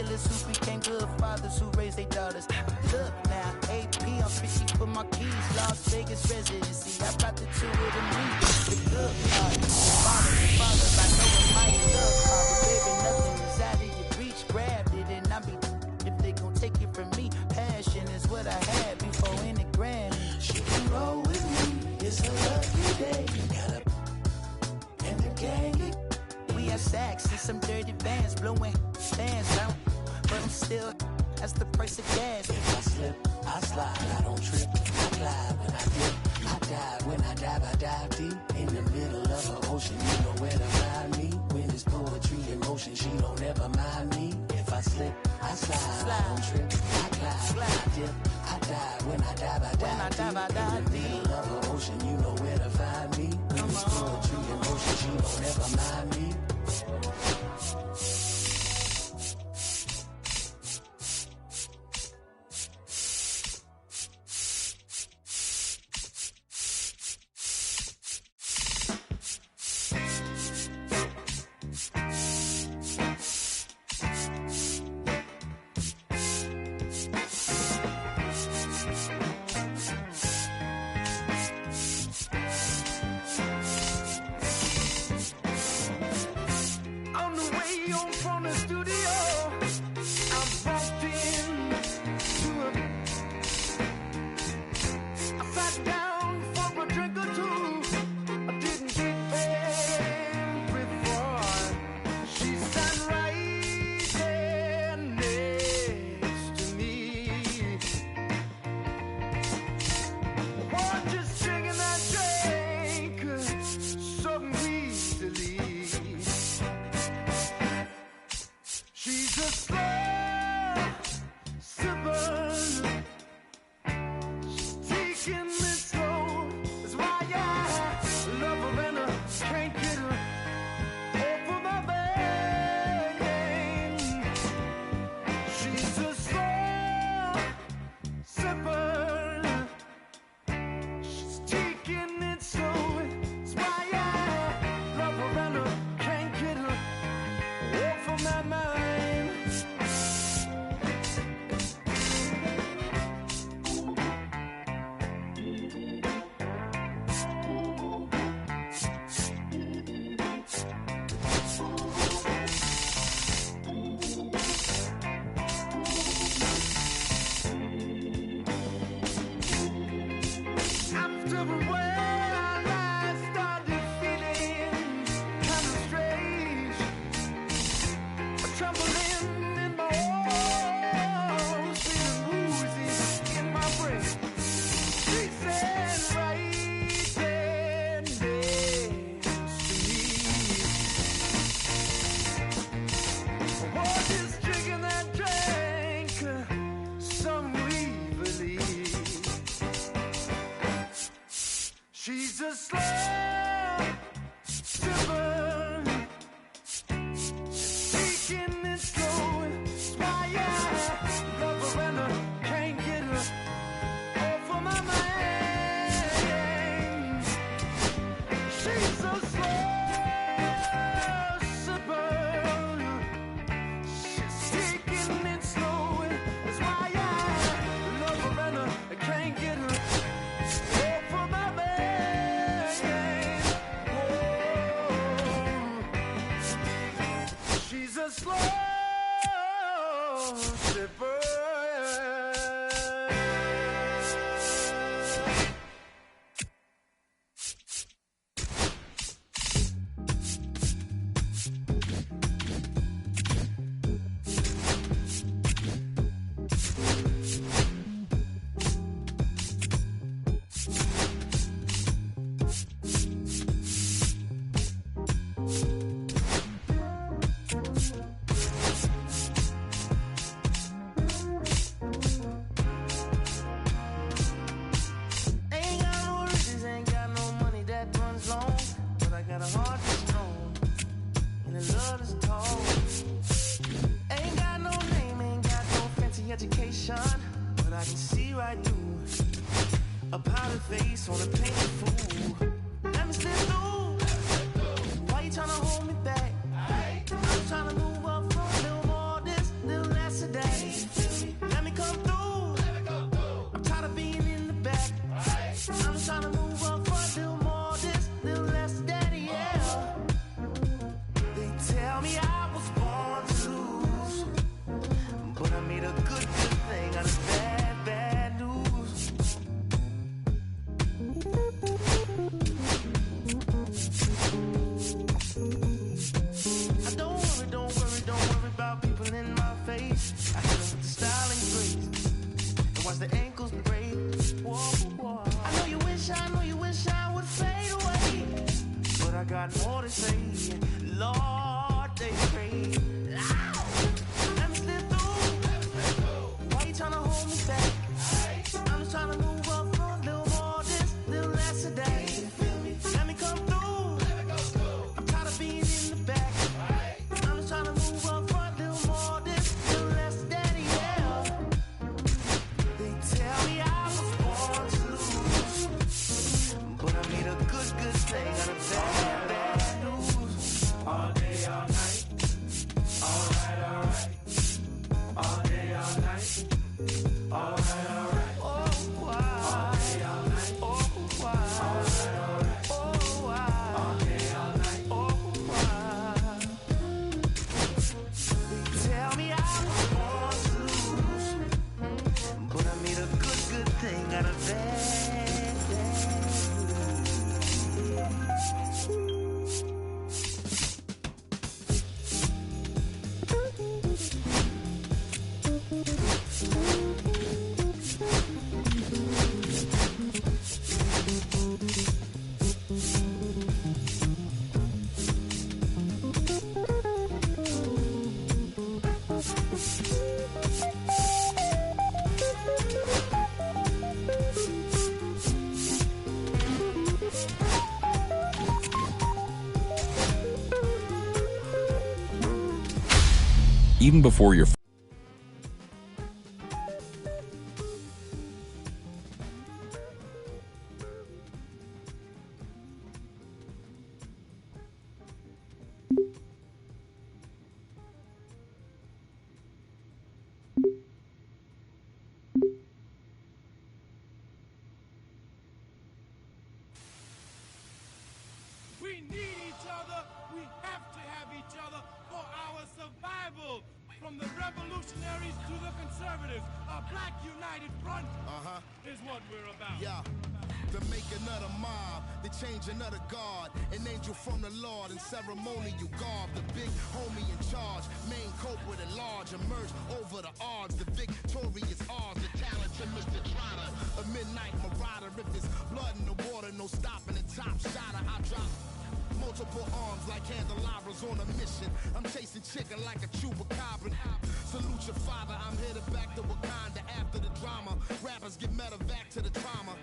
killers who became good fathers who raised their daughters. Look now, AP, I'm fishy for my keys. Las Vegas residency, I brought the two with me. The good part, father, I know it might look hard, but baby, nothing is out of your reach. Grabbed it and I be if they gon' take it from me. Passion is what I had before any Grammy. She can roll with me, it's a lucky day. Got up and the gang. We have sacks and some dirty bands blowing stands out, but I'm still, that's the price of gas. If I slip, I slide, I don't trip, I glide when I dip, I dive, when I dive deep. In the middle of the ocean, you know where to find me. When it's poetry in motion, she don't ever mind me. If I slip, I slide, I don't trip, I glide, when I dip, I dive, when I dive deep. In the middle of the ocean, you know where to find me. When it's poetry in motion, she don't ever mind me. She's a slow sipper, taking it slow. It's why I love her and I can't get her off of my mind. She's a slow sipper, she's taking it slow. It's why I love her and I can't get her off of my mind. She's a slow sipper. Ain't got no riches, ain't got no money that runs long, but I got a heart that's strong and a love that's tall. Ain't got no name, ain't got no fancy education, but I can see right through a powdered face on a painted fool. Let me slip through. Why you tryna hold me back? I'm tryna move up for a little more. This little face. I hit him with the style and grace, and watch the ankles break. Whoa, whoa. I know you wish I would fade away, but I got more to say. Lord, they pray. Let me slip through. Why you tryna hold me back? I'm just tryna move up front, little more this, little less of that. Let me come through. I'm tired of being in the back. I'm just tryna move up front, little more this, little less of that, yeah. They tell me I was born to lose, but I made a good thing out of bad news. All day, all night. Alright. All day, all night. Alright. Oh, wow. All day, all night. Oh, wow. Alright. Oh, wow. All day, all night. Oh, wow. They tell me I was born to lose, but I made a good thing out of that. Even before your We need each other. We have to have each other for our survival. From the revolutionaries to the conservatives, a black united front is what we're about. Yeah. To make another mob, they change another guard, an angel from the Lord in ceremonial garb. The big homie in charge, main culprit at large, emerge over the odds. The victorious odds, the talented Mr. Trotter, a midnight marauder. If there's blood in the water, no stopping the top shotter. I drop multiple arms like candelabras on a mission. I'm chasing chicken like a chupacabra. Salute your father, I'm headed back to Wakanda after the drama. Rappers get medevac to the trauma.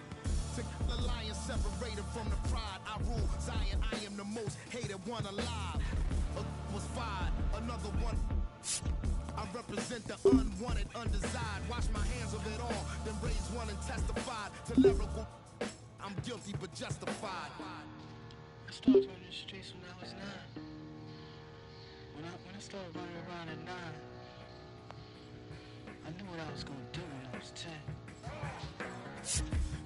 To the lion separated from the pride. I rule Zion, I am the most hated one alive. Was fired, another one. I represent the unwanted, undesired. Wash my hands of it all, then raise one and testify to lyrical. I'm guilty but justified. I started running the streets when I was 9. When I started running around at 9, I knew what I was gonna do when I was 10.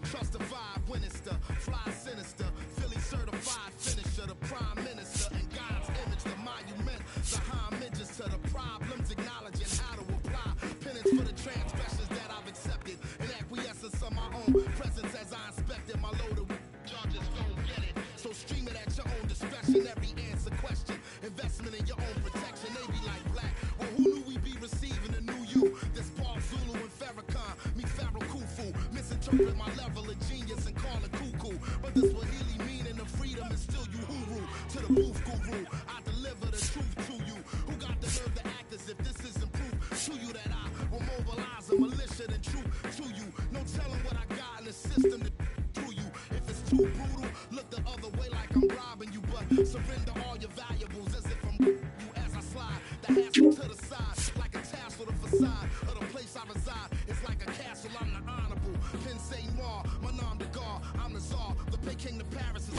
Trust the vibe when it's the fly sinister, Philly certified finisher, the prime minister, and God's image, the monument, the homages to the problems, acknowledging how to apply penance for the transgressions that I've accepted, and acquiescence of my own presence as I inspected my loaded charges don't get it. So stream it at your own discretion, every answer question, investment in your own protection. They be like black, well who knew we be receiving a new you? This Paul Zulu and Farrakhan, me Pharaoh Khufu, misinterpret my level of genius and call it cuckoo. But this Swahili meaning of freedom is still you huru. To the booth guru, I deliver the truth to you. Who got the nerve to act as if this isn't proof to you that I will mobilize a militia and truth to you. No telling what I got in the system to do you. If it's too brutal, look the other way like I'm robbing you. But surrender all your valuables as if I'm you as I slide. The hassle to the side, like a tassel to the facade of the place I reside. It's like a castle, I'm the honorable. Pin Saint Noir, my nom de gar, I'm the czar. The big king to Paris is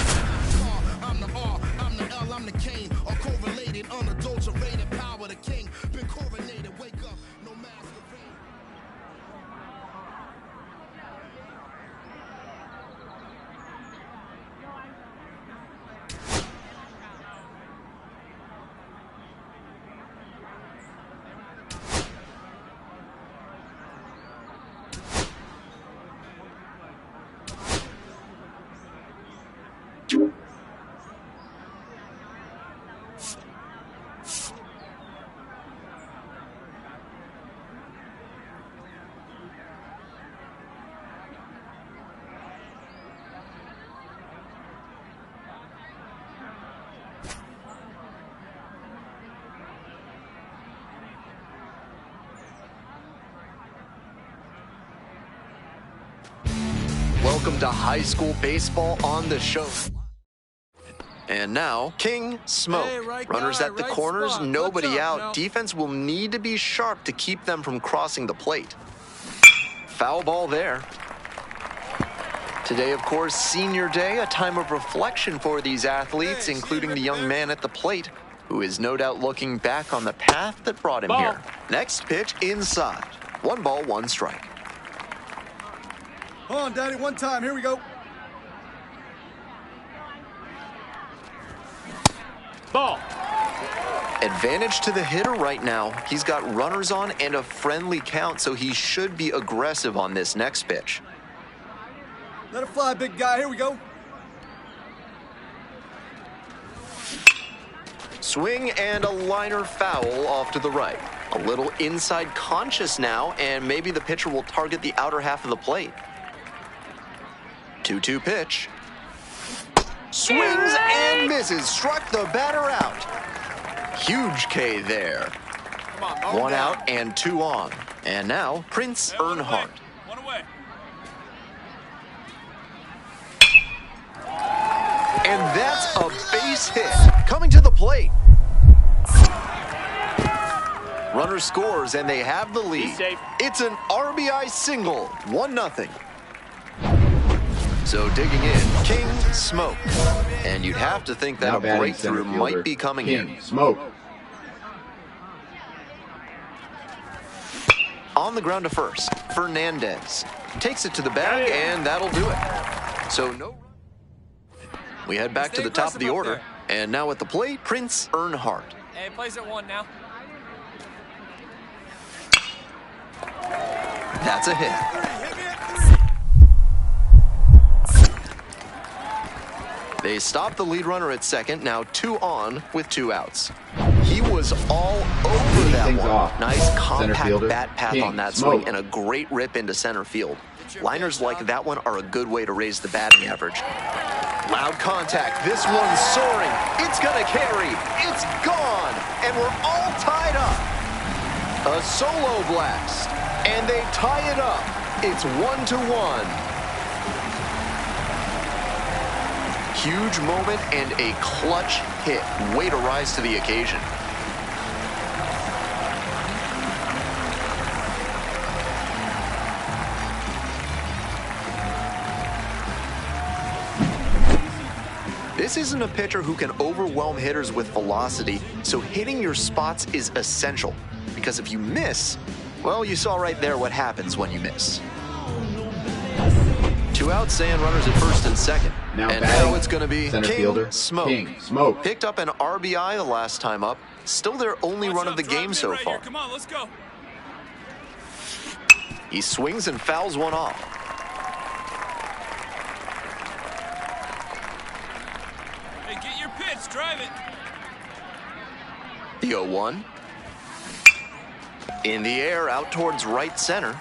I'm the R, I'm the L, I'm the Cain. All correlated, unadulterated power, the king. Been coronated, wake up, no masquerade. Welcome to high school baseball on the show. And now, King Smoke. Hey, right Runners guy, at the right corners, spot. nobody Watch out. now. Defense will need to be sharp to keep them from crossing the plate. Foul ball there. Today, of course, senior day, a time of reflection for these athletes, Hey, including see the him young right man at the plate, who is no doubt looking back on the path that brought him here. Next pitch inside. 1 ball, 1 strike. Hold on, Daddy, one time. Here we go. Ball. Advantage to the hitter right now. He's got runners on and a friendly count, so he should be aggressive on this next pitch. Let it fly, big guy. Here we go. Swing and a liner foul off to the right. A little inside conscious now, and maybe the pitcher will target the outer half of the plate. 2-2 pitch. Swings and misses. Struck the batter out. Huge K there. Come on, 1 out and 2 on. And now, Prince Earnhardt. One away. And that's a base hit. Coming to the plate. Runner scores, and they have the lead. safe. It's an RBI single, 1-0. So digging in, King Smoke. And you'd have to think that Now a batting breakthrough center might fielder, be coming King here. Smoke. On the ground to first, Fernandez takes it to the bag, and that'll do it. So no. We head back to the top of the order, and now at the plate, Prince Earnhardt. Hey, plays at 1 now. That's a hit. They stop the lead runner at second, now 2 on with 2 outs. He was all over that Things one. off. Nice Center compact fielder, bat path King on that Smoke. swing and a great rip into center field. Liners like that one are a good way to raise the batting average. Loud contact. This one's soaring. It's gonna carry. It's gone. And we're all tied up. A solo blast. And they tie it up. It's 1-1. Huge moment and a clutch hit. Way to rise to the occasion. This isn't a pitcher who can overwhelm hitters with velocity, so hitting your spots is essential. Because if you miss, well, you saw right there what happens when you miss. 2 outs and runners at first and second. Now and batting, now it's going to be center King fielder, Smoke. King Smoke. Picked up an RBI the last time up. Still their only run of the game so far. Come on, let's go. He swings and fouls one off. Hey, get your pitch, drive it. The 0-1. In the air, out towards right center.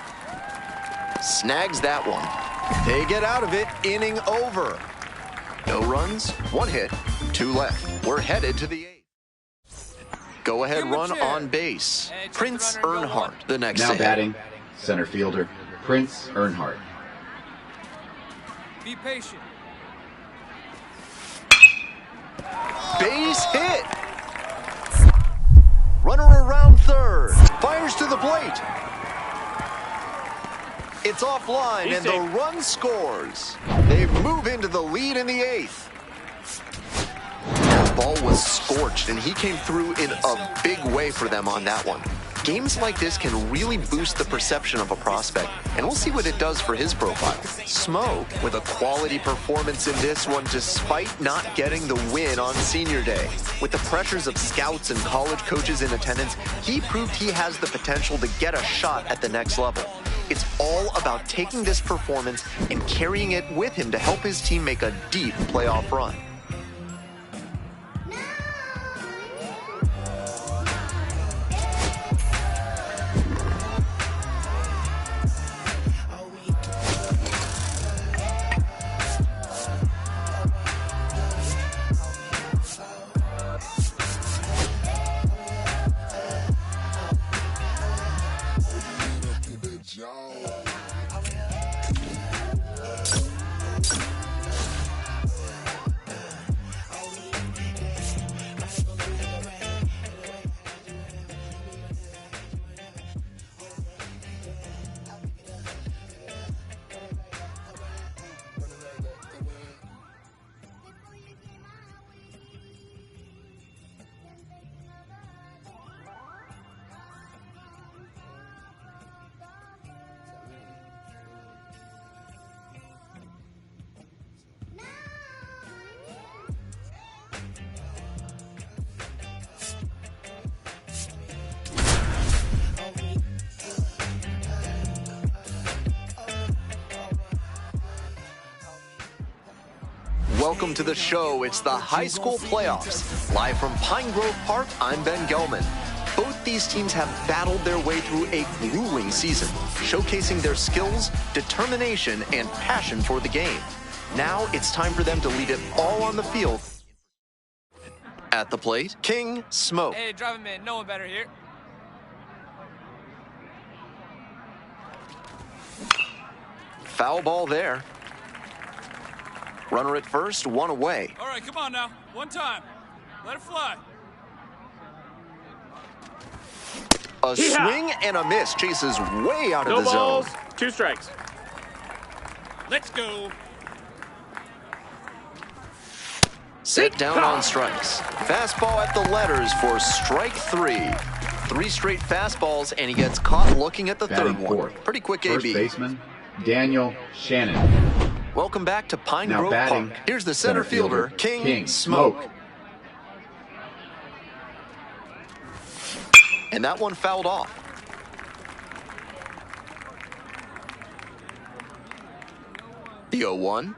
Snags that one. They get out of it, inning over. No runs, 1 hit, 2 left. We're headed to the 8th. Go ahead run on base. Hey, check the Prince runner and go Earnhardt, the next Now to hit. batting center fielder, Prince Earnhardt. Be patient. Base hit. Runner around third. Fires to the plate. It's offline, and the run scores. They move into the lead in the 8th. That ball was scorched, and he came through in a big way for them on that one. Games like this can really boost the perception of a prospect, and we'll see what it does for his profile. Smoke with a quality performance in this one despite not getting the win on senior day. With the pressures of scouts and college coaches in attendance, he proved he has the potential to get a shot at the next level. It's all about taking this performance and carrying it with him to help his team make a deep playoff run. welcome to the show. It's the high school playoffs. Live from Pine Grove Park, I'm Ben Gelman. Both these teams have battled their way through a grueling season, showcasing their skills, determination, and passion for the game. Now it's time for them to leave it all on the field. At the plate, King Smoke. Hey, drive him in. No one better here. Foul ball there. Runner at first, one away. All right, come on now. One time. Let it fly. A swing and a miss. Chases way out of the zone. 2 strikes. Let's go. Set down on strikes. Fastball at the letters for strike 3. 3 straight fastballs, and he gets caught looking at the third one. Fourth. Pretty quick First AB. baseman, Daniel Shannon. Welcome back to Pine Now Grove batting, Park. Here's the center fielder, King Smoke. And that one fouled off. The 0-1.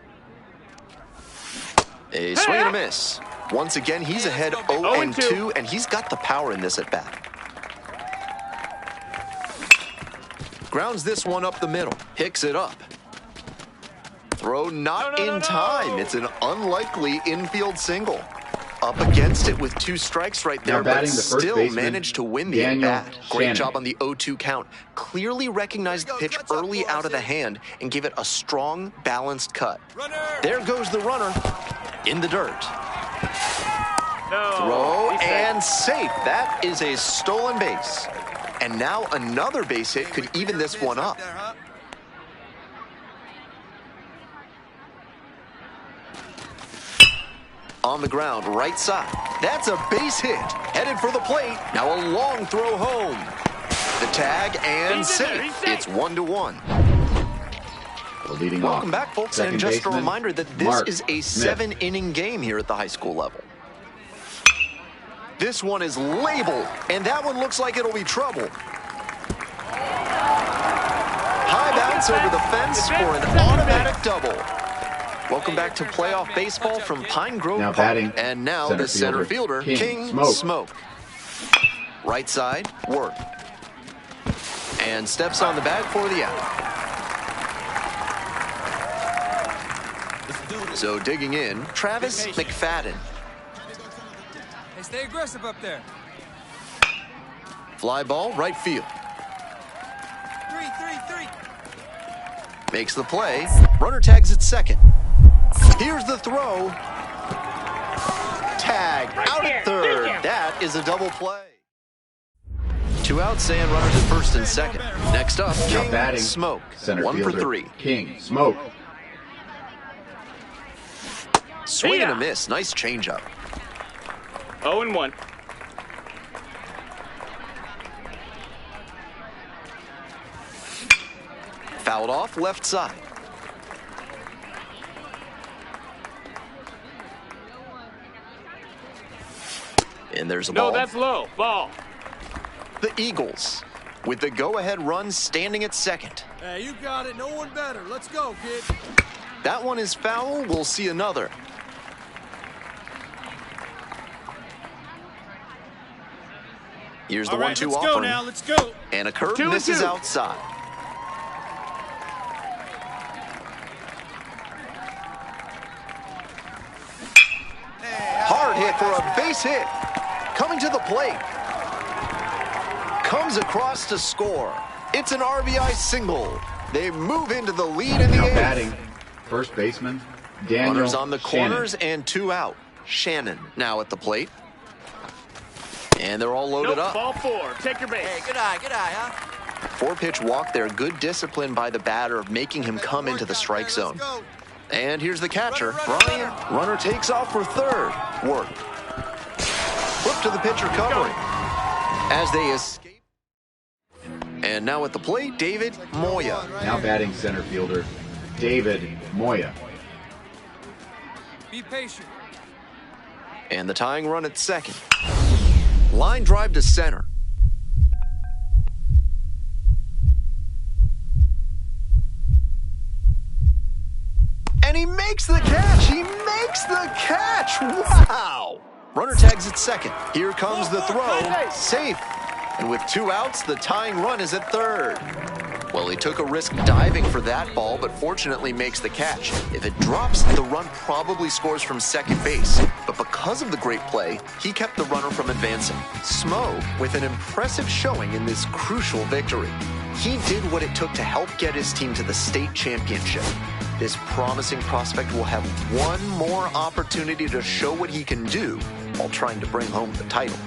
A swing and a miss. Once again, he's ahead 0-2, and he's got the power in this at bat. Grounds this one up the middle. Picks it up. Throw not in time. It's an unlikely infield single. Up against it with 2 strikes right there, but still managed to win the at-bat. Great job on the 0-2 count. Clearly recognized the pitch early out of the hand and gave it a strong, balanced cut. There goes the runner in the dirt. Throw and safe. That is a stolen base. And now another base hit could even this one up. On the ground, right side. That's a base hit. Headed for the plate. Now a long throw home. The tag and safe. It's 1-1. Welcome back, folks. And just a reminder that this is a 7-inning game here at the high school level. This one is labeled, and that one looks like it'll be trouble. High bounce over the fence for an automatic double. Welcome back to playoff baseball from Pine Grove Park. Batting, and now the center fielder, King Smoke. Right side, work. And steps on the bag for the out. So digging in, Travis McFadden. Hey, stay aggressive up there. Fly ball, right field. 3. Makes the play. Runner tags at second. Here's the throw. Tag out at third. That is a double play. 2 outs and runners at first and second. Next up, King Smoke. 1 for 3. King Smoke. Swing and a miss. Nice changeup. 0-1. Fouled off left side. And there's a ball. No, that's low. Ball. The Eagles with the go-ahead run standing at second. Hey, you got it. No one better. Let's go, kid. That one is foul. We'll see another. Here's the 1-2 let's offering. go now. Let's go. And a curve misses outside. Hard hit for a base hit. Coming to the plate. Comes across to score. It's an RBI single. They move into the lead in the eighth. Batting, first baseman, Daniel Runners on the corners Shannon. and 2 out. Shannon now at the plate. And they're all loaded up. Ball 4. Take your base. Hey, good eye, huh? 4-pitch walk there. Good discipline by the batter of making him come into the strike zone. And here's the catcher, Brian. Runner takes off for third. Work. Flip to the pitcher covering. As they escape. And now at the plate, David Moya. Now batting center fielder, David Moya. Be patient. And the tying run at second. Line drive to center. And he makes the catch. He makes the catch. Wow. Runner tags at second. Here comes the throw. Safe. And with 2 outs, the tying run is at third. Well, he took a risk diving for that ball, but fortunately makes the catch. If it drops, the run probably scores from second base. But because of the great play, he kept the runner from advancing. Smo with an impressive showing in this crucial victory. He did what it took to help get his team to the state championship. This promising prospect will have one more opportunity to show what he can do while trying to bring home the title.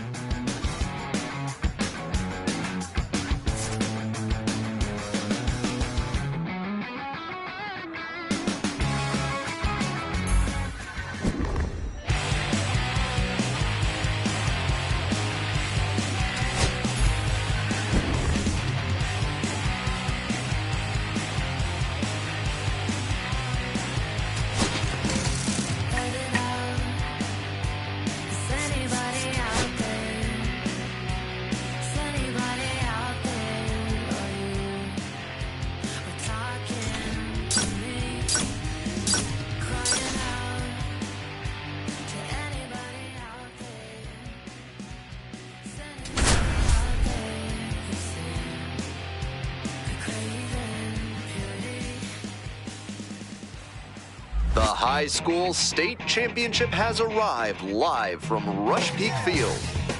The high school state championship has arrived live from Rush Peak Field.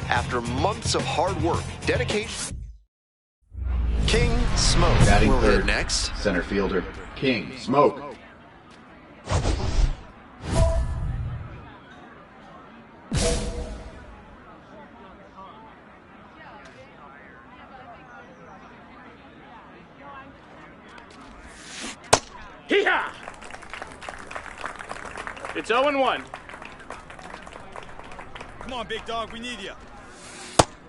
After months of hard work, dedication, King Smoke Batting will third, hit next. Center fielder, King Smoke. Hee-haw! It's 0-1. Come on, big dog, we need you.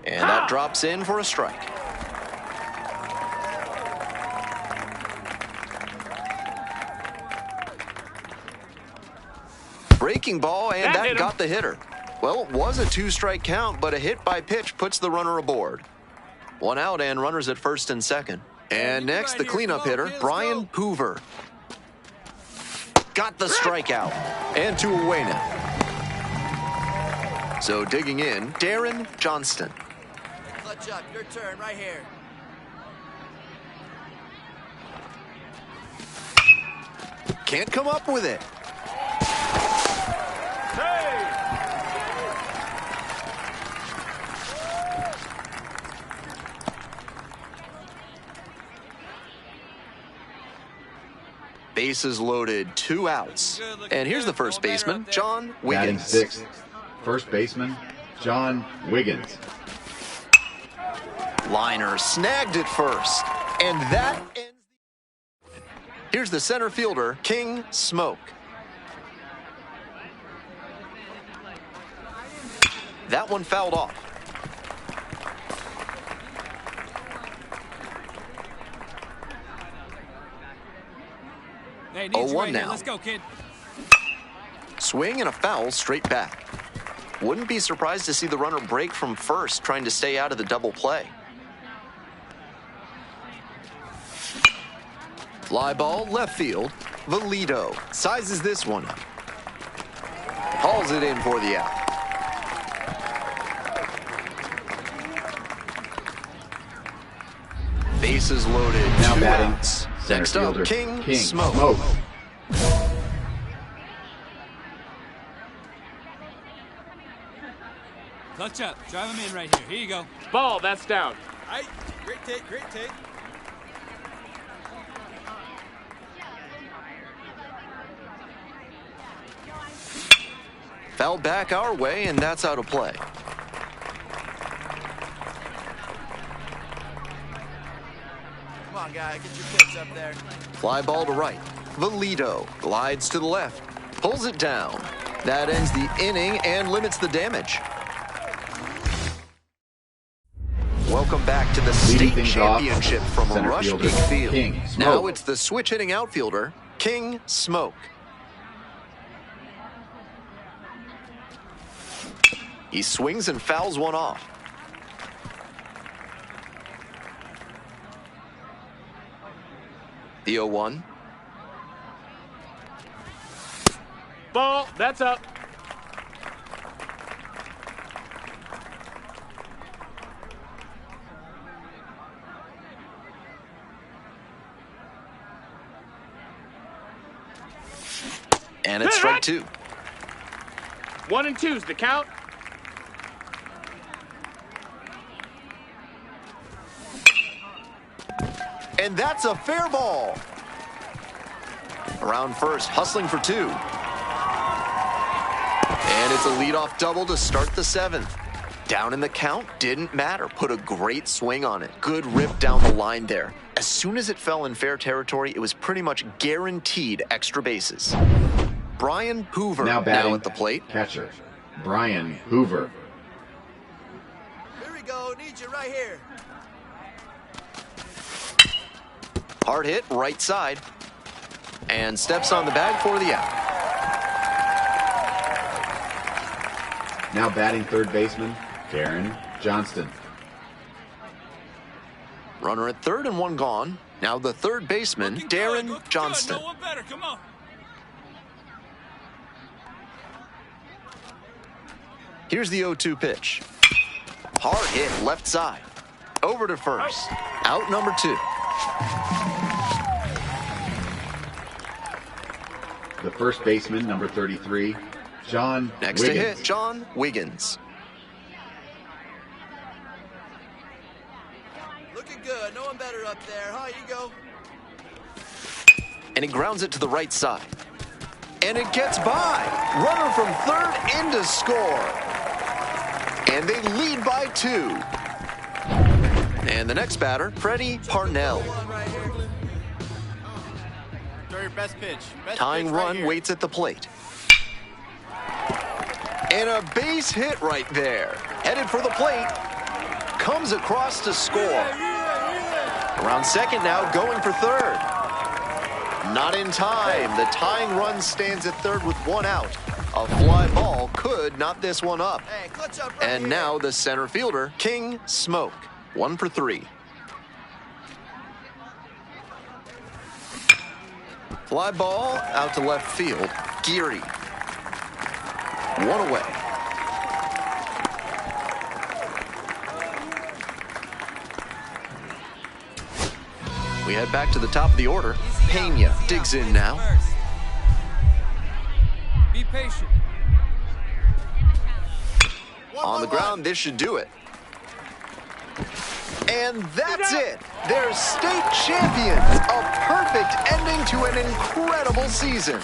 And that drops in for a strike. Breaking ball, and that got the hitter. Well, it was a 2-strike count, but a hit by pitch puts the runner aboard. 1 out and runners at first and second. And next, the cleanup hitter, Brian Hoover. Got the strikeout. And 2 away now. So digging in, Darren Johnston. Clutch up, your turn right here. Can't come up with it. Bases loaded, 2 outs. And here's the first baseman, John Batting Wiggins. sixth, first baseman, John Wiggins. Liner snagged it first. And that ends. Here's the center fielder, King Smoke. That one fouled off. Hey, 0-1 right now. here. Let's go, kid. Swing and a foul straight back. Wouldn't be surprised to see the runner break from first, trying to stay out of the double play. Fly ball left field. Valito sizes this one up. Hauls it in for the out. Bases loaded. Now 2 batting, outs. center Next fielder, up, King King Smoke. Smoke. Clutch up. Drive him in right here. Here you go. Ball, that's down. All right, great take, great take. Fouled back our way, and that's out of play. Come on, guy. Get your pitch up there. Fly ball to right. Valito glides to the left. Pulls it down. That ends the inning and limits the damage. Welcome back to the Leading state things off, championship from center Rush fielder, Peak Field. King Smoke. Now it's the switch-hitting outfielder, King Smoke. He swings and fouls one off. The 0-1. Ball, that's up. And it's strike two. 1 and 2's the count. And that's a fair ball. Around first, hustling for two. And it's a leadoff double to start the seventh. Down in the count, didn't matter. Put a great swing on it. Good rip down the line there. As soon as it fell in fair territory, it was pretty much guaranteed extra bases. Brian Hoover Now batting at the plate. Catcher, Brian Hoover. Here we go. Need you right here. Hard hit, right side. And steps on the bag for the out. Now batting third baseman, Karen Johnston. Runner at third and one gone. Now the third baseman, Darren Johnston. No one better. Come on. Here's the 0-2 pitch. Hard hit, left side. Over to first. Out number two. The first baseman, number 33, John Next Wiggins. to hit, John Wiggins. Looking good. No one better up there. Huh? You go. And he grounds it to the right side. And it gets by. Runner from third in to score. And they lead by 2. And the next batter, Freddie Parnell. Right here. Throw your best pitch. Tying pitch run right waits at the plate. And a base hit right there. Headed for the plate. Comes across to score. Around second now, going for third. Not in time. The tying run stands at third with one out. A fly ball could knot this one up. Hey, clutch up right And here. now the center fielder, King Smoke. 1 for 3. Fly ball out to left field. Geary. 1 away. We head back to the top of the order. Pena digs in now. Be patient. On the ground, this should do it. And that's it. They're state champions. A perfect ending to an incredible season.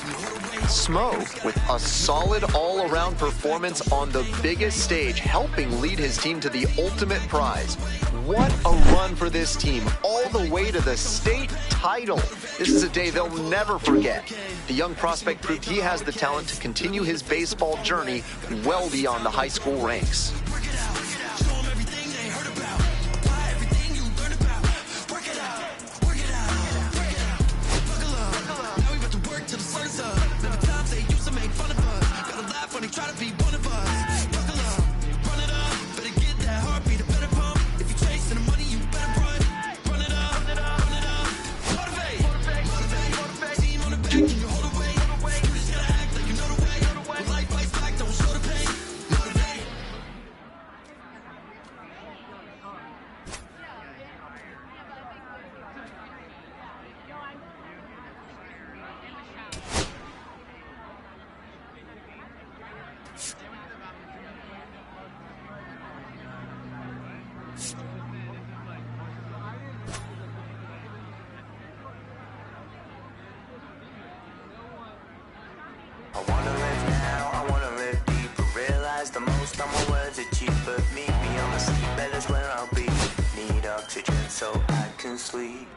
Smoke with a solid all-around performance on the biggest stage, helping lead his team to the ultimate prize. What a run for this team, all the way to the state title. This is a day they'll never forget. The young prospect proved he has the talent to continue his baseball journey well beyond the high school ranks. I wanna live now, I wanna live deeper. Realize the most of my words are cheaper. Meet me on the seabed is where I'll be. Need oxygen so I can sleep.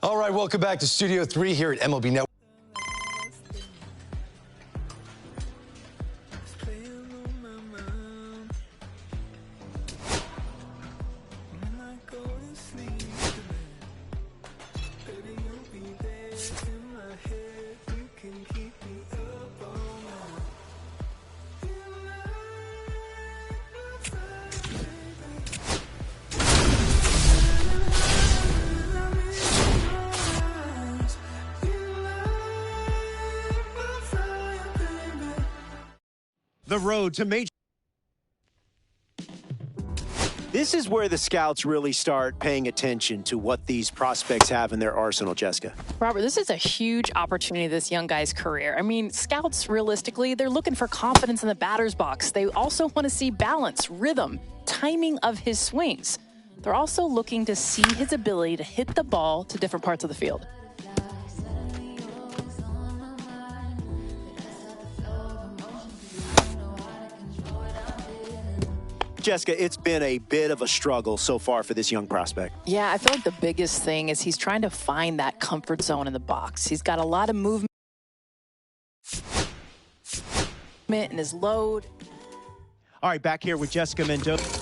All right, welcome back to Studio 3 here at MLB Network. The road to major. This is where the scouts really start paying attention to what these prospects have in their arsenal, Jessica. Robert, this is a huge opportunity in this young guy's career. I mean, scouts, realistically, they're looking for confidence in the batter's box. They also want to see balance, rhythm, timing of his swings. They're also looking to see his ability to hit the ball to different parts of the field. Jessica, it's been a bit of a struggle so far for this young prospect. Yeah, I feel like the biggest thing is he's trying to find that comfort zone in the box. He's got a lot of movement in his load. All right, back here with Jessica Mendoza.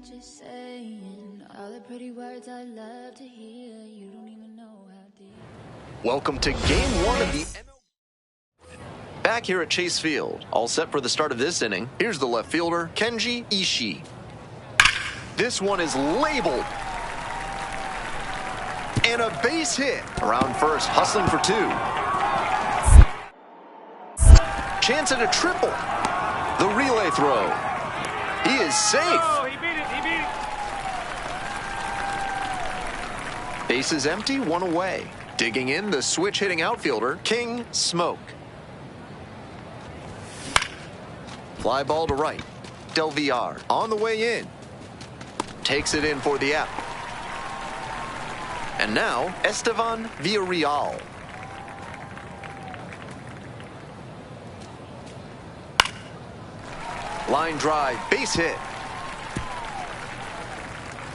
Just saying all the pretty words I love to hear. You don't even know how deep. Welcome to Game 1 of the MLB. Back here at Chase Field, all set for the start of this inning. Here's the left fielder, Kenji Ishii. This one is labeled. And a base hit. Around first, hustling for 2. Chance at a triple. The relay throw. He is safe. Oh, he beat it. Base is empty, 1 away. Digging in, the switch-hitting outfielder, King Smoke. Fly ball to right. Del Villar on the way in. Takes it in for the out. And now, Estevan Villarreal. Line drive, base hit.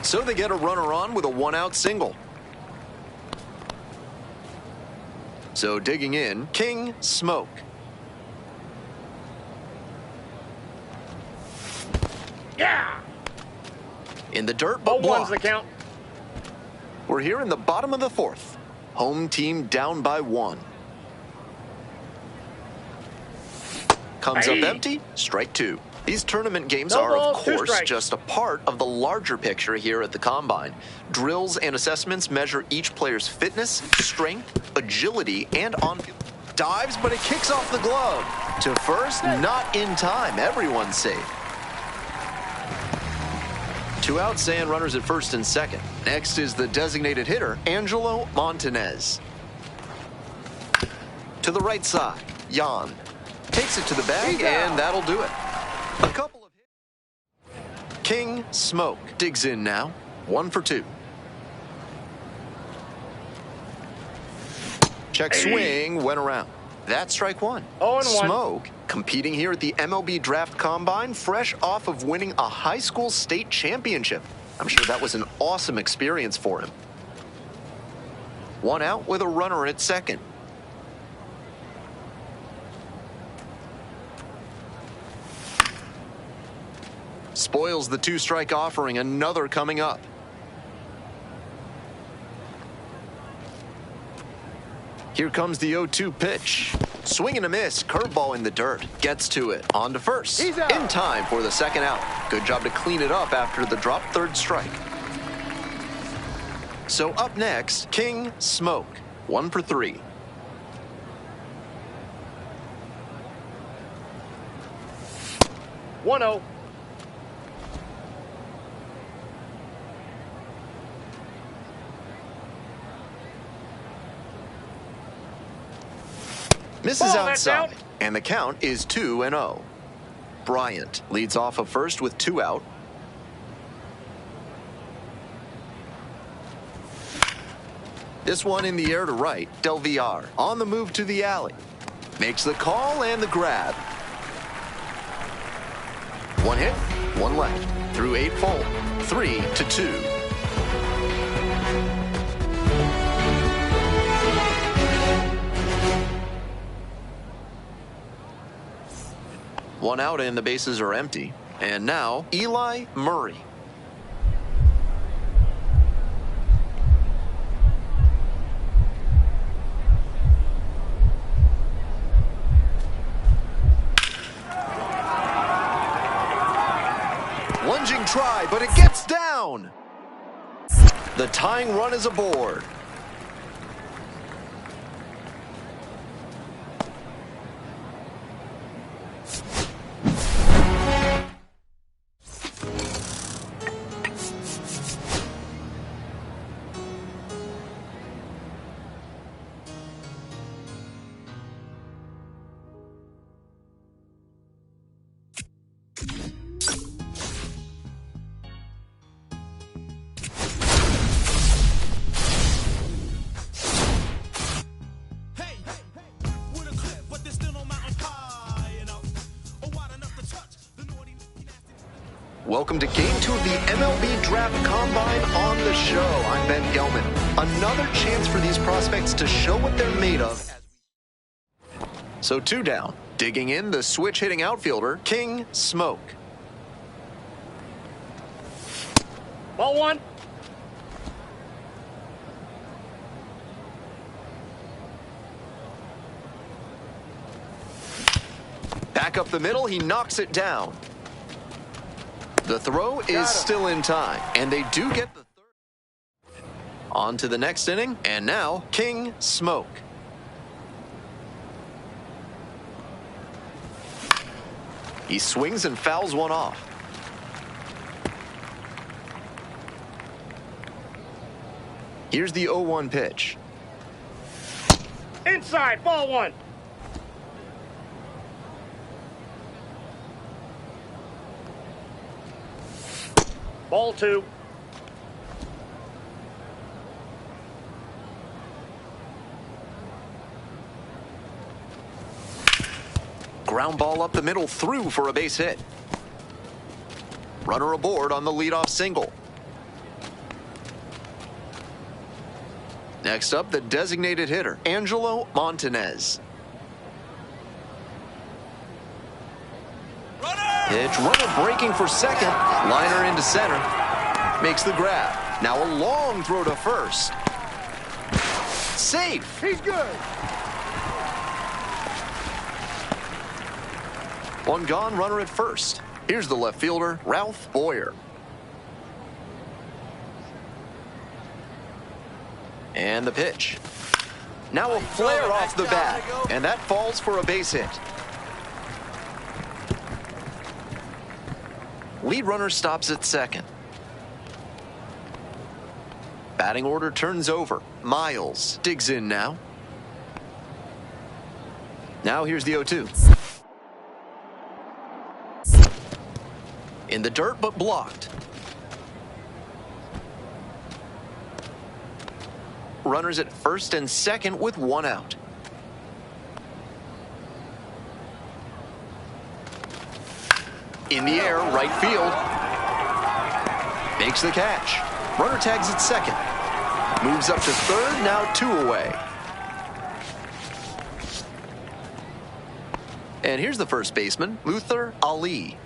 So they get a runner on with a 1-out single. So digging in, King Smoke. Yeah! In the dirt, but blocked. 0-1's the count. We're here in the bottom of the 4th. Home team down by 1. Comes up empty, strike 2. These tournament games No are, of balls, 2 course, strikes. just a part of the larger picture here at the Combine. Drills and assessments measure each player's fitness, strength, agility, and on-field. Dives, but it kicks off the glove. To first, not in time. Everyone's safe. 2 outs and runners at first and second. Next is the designated hitter, Angelo Montanez. To the right side, Jan. Takes it to the bag, and that'll do it. A couple of hits. King Smoke digs in now. 1 for 2. Check swing, went around. That's strike 1. 0-1. Smoke competing here at the MLB Draft Combine, fresh off of winning a high school state championship. I'm sure that was an awesome experience for him. 1 out with a runner at second. Spoils the 2-strike offering, another coming up. Here comes the 0-2 pitch. Swing and a miss, curveball in the dirt. Gets to it, on to first. He's out. In time for the 2nd out. Good job to clean it up after the drop 3rd strike. So up next, King Smoke. 1 for 3. One-oh. Misses Ball, that's outside, out. and the count is 2-0. Bryant leads off of first with 2 out. This one in the air to right. Del Villar on the move to the alley. Makes the call and the grab. 1 hit, 1 left. Through 8 full, 3-2. One out and the bases are empty. And now Eli Murray. Lunging try, but it gets down. The tying run is aboard. Welcome to Game 2 of the MLB Draft Combine on the show. I'm Ben Gelman. Another chance for these prospects to show what they're made of. So 2 down. Digging in, the switch-hitting outfielder, King Smoke. Ball 1. Back up the middle, he knocks it down. The throw is still in time, and they do get the third. On to the next inning, and now King Smoke. He swings and fouls one off. Here's the 0-1 pitch. Inside, ball 1. Ball 2. Ground ball up the middle, through for a base hit. Runner aboard on the leadoff single. Next up, the designated hitter, Angelo Montanez. Pitch, runner breaking for second. Liner into center. Makes the grab. Now a long throw to first. Safe. He's good. One gone, runner at first. Here's the left fielder, Ralph Boyer. And the pitch. Now a flare off the bat, and that falls for a base hit. Lead runner stops at second. Batting order turns over. Miles digs in now. Now here's the 0-2. In the dirt, but blocked. Runners at first and second with 1 out. In the air, right field. Makes the catch. Runner tags at second. Moves up to third, now 2 away. And here's the first baseman, Luther Ali.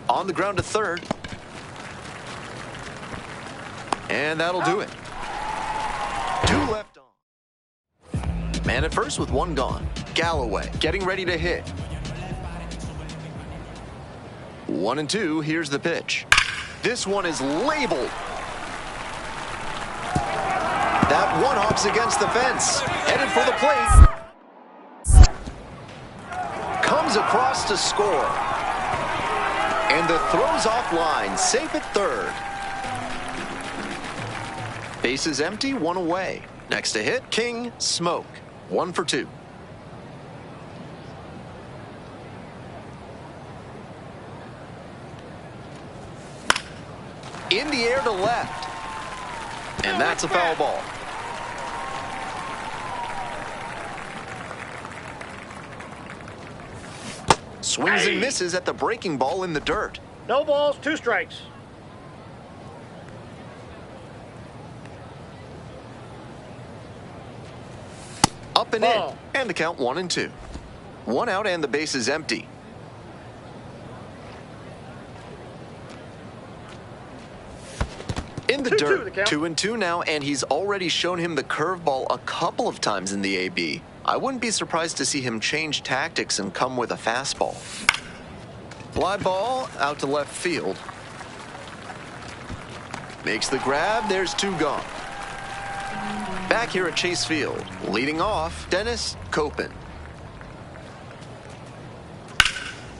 On the ground to third. And that'll do it. 2 left on. Man at first with 1 gone. Galloway getting ready to hit. 1-2, here's the pitch. This one is labeled. That one hops against the fence. Headed for the plate. Comes across to score. And the throw's offline, safe at third. Base is empty, 1 away. Next to hit, King Smoke, 1 for 2. In the air to left. And that's a foul ball. Swings and misses at the breaking ball in the dirt. No balls, 2 strikes. Up and in, and the count 1 and 2. 1 out and the base is empty. In the dirt, 2 and 2 now, and he's already shown him the curveball a couple of times in the AB. I wouldn't be surprised to see him change tactics and come with a fastball. Fly ball out to left field. Makes the grab, there's 2 gone. Back here at Chase Field, leading off, Dennis Copen.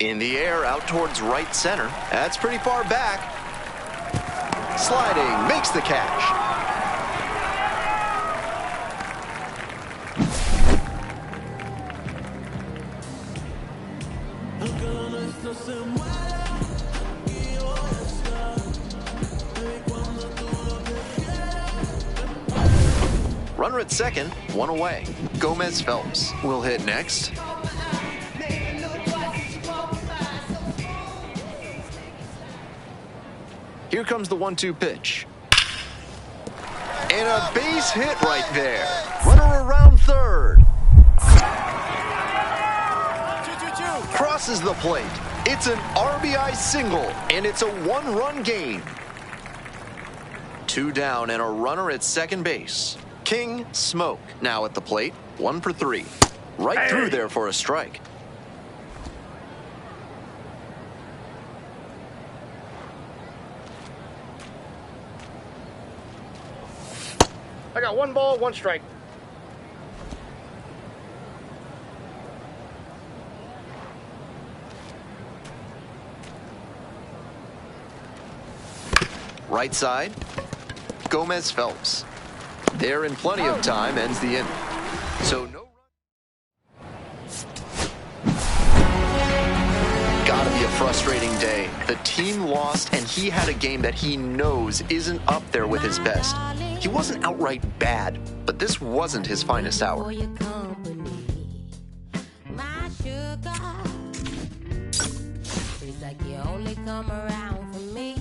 In the air, out towards right center. That's pretty far back. Sliding, makes the catch. Runner at second, 1 away. Gomez Phelps will hit next. Here comes the 1-2 pitch. And a base hit right there. Runner around third. Crosses the plate. It's an RBI single, and it's a 1-run game. 2 down and a runner at second base. King Smoke now at the plate, 1 for 3. Right through there for a strike. I got 1 ball, 1 strike. Right side, Gomez Phelps. There in plenty of time, ends the inning. So no run. Gotta be a frustrating day. The team lost, and he had a game that he knows isn't up there with his best. He wasn't outright bad, but this wasn't his finest hour. It's like you only come around for me.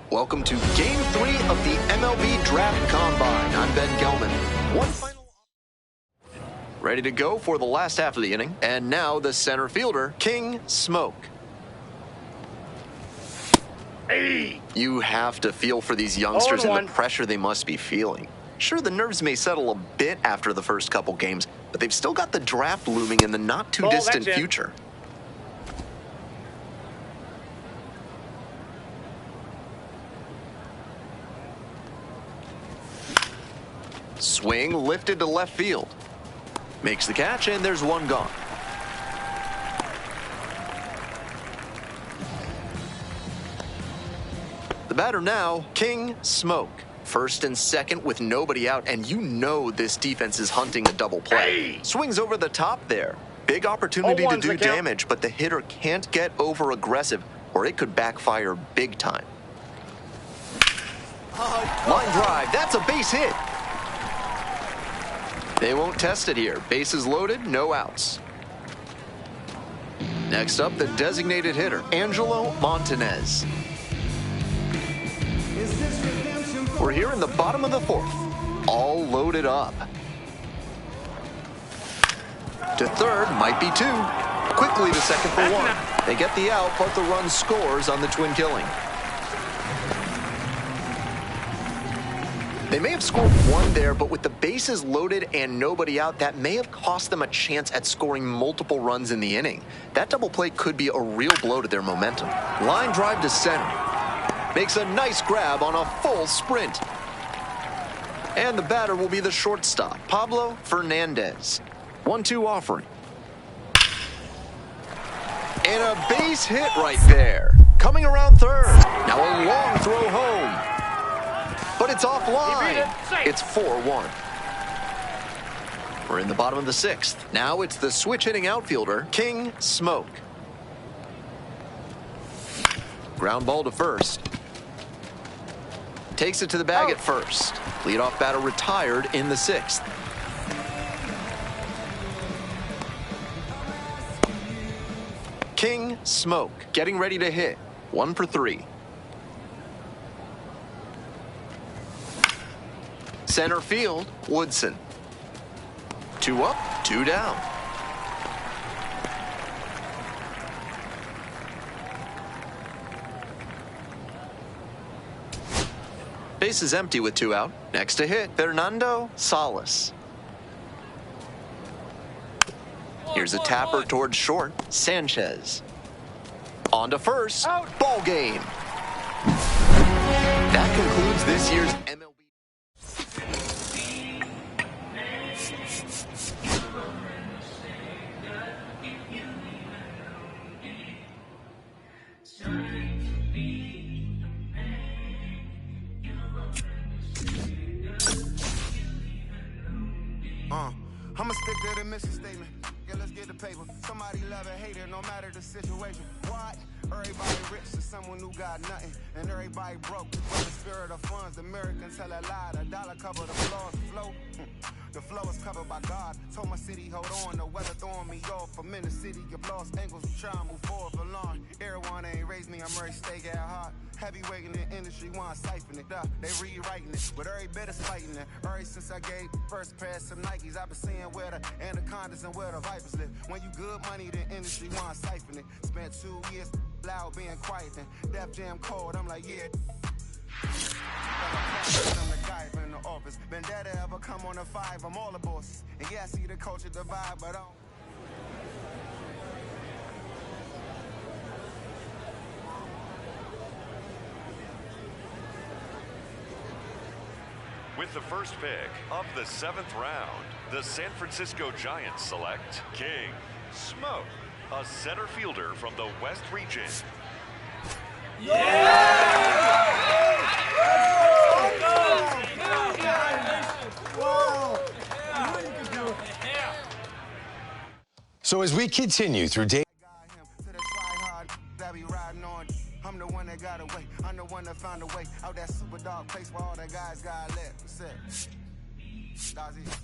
Welcome to Game 3 of the MLB Draft Combine. I'm Ben Gelman. One final. Ready to go for the last half of the inning. And now the center fielder, King Smoke. Hey! You have to feel for these youngsters and the pressure they must be feeling. Sure, the nerves may settle a bit after the first couple games, but they've still got the draft looming in the not-too-distant future. Swing lifted to left field. Makes the catch, and there's 1 gone. The batter now, King Smoke. First and second with nobody out, and you know this defense is hunting a double play. Hey! Swings over the top there. Big opportunity to do damage, but the hitter can't get over-aggressive, or it could backfire big time. Line drive, that's a base hit. They won't test it here. Bases loaded, no outs. Next up, the designated hitter, Angelo Montanez. We're here in the bottom of the 4th. All loaded up. To third, might be 2. quickly to second for one. They get the out, but the run scores on the twin killing. They may have scored one there, but with the bases loaded and nobody out, that may have cost them a chance at scoring multiple runs in the inning. That double play could be a real blow to their momentum. Line drive to center. Makes a nice grab on a full sprint. And the batter will be the shortstop, Pablo Fernandez. 1-2 offering. And a base hit right there. Coming around third. Now a long throw home. But it's offline. It's 4-1. We're in the bottom of the sixth. Now it's the switch-hitting outfielder, King Smoke. Ground ball to first. Takes it to the bag at first. Leadoff batter retired in the sixth. King Smoke getting ready to hit. 1 for 3. Center field, Woodson. 2 up, 2 down. Base is empty with 2 out. Next to hit, Fernando Salas. Here's a tapper towards short, Sanchez. On to first, ball game. That concludes this year's MLB. I'ma stick to the mission statement. Yeah, let's get the paper. Somebody love it, hate it, no matter the situation. What? Everybody rich is someone who got nothing, and everybody broke. But the spirit of funds, Americans tell a lie. The dollar cover the flaws, the flow. The flow is covered by God. Told my city, hold on, the weather throwing me off. I'm in the city of lost angles, try to move forward for long. Everyone ain't raised me, I'm ready to stay at heart. Heavyweight in the industry, want to siphon it up. They rewriting it, but every bit is fighting it. Ever since I gave first pass some Nikes, I've been seeing where the anacondas and where the vipers live. When you good money, the industry want to siphon it. Spent 2 years loud being quiet, then Def Jam cold, I'm like, yeah. I'm the guy in the office. Vendetta ever come on a 5, I'm all the bosses. And yeah, I see the culture divide, but I don't. With the first pick of the 7th round, the San Francisco Giants select King Smoke, a center fielder from the West region. So as we continue through day. I'm the one that got away. I'm the one that found a way out that super dark place where all the guys got left. That's it. That's it.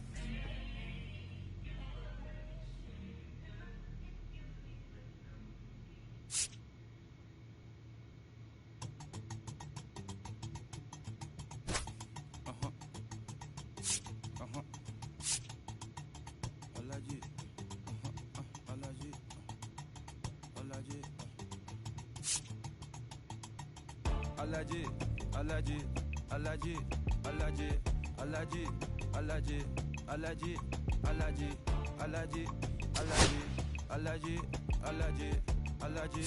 Alaji, Alaji, Alaji, Alaji, Alaji, Alaji, Alaji, Alaji, Alaji, Alaji, Alaji, Alaji,